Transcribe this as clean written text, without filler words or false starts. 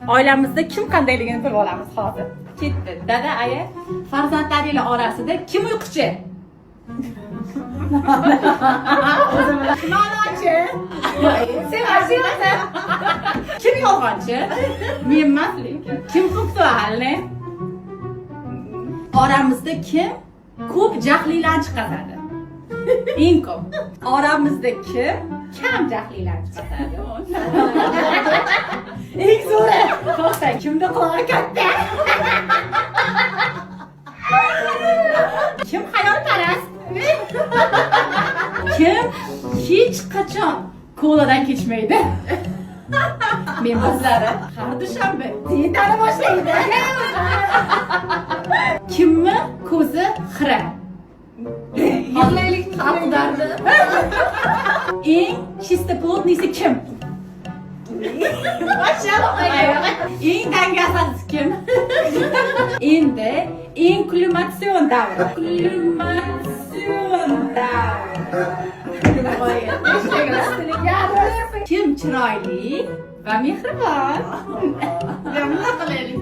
Oilamizda kim qandayligini bilib olamiz hozir. Ketdi. Dada, aya, farzandlaringlar orasida kim uyquchi? Ma'nochi. Sen aziyasan. Kim yolg'onchi? Men emas lekin. Kim punktualni? Oramizda kim ko'p jahliylarni chiqaradi? Eng ko'p. Oramizda kim kam jahliylarni chiqaradi? Eng zo'ri. To'xta, kimda qulog'i katta? Kim hayolparast? Kim hech qachon koladan kechmaydi? Men bizlari har dushanba dietani boshlaydi. Kimni ko'zi xira? Yig'laylik xalqlarni. Eng chistoplotnisi kim? Eng dangasasi kim? Endi eng kulmatsion davri. Kulmatsion davri. Kim chiroyli va mehribon? Nima qilaylik?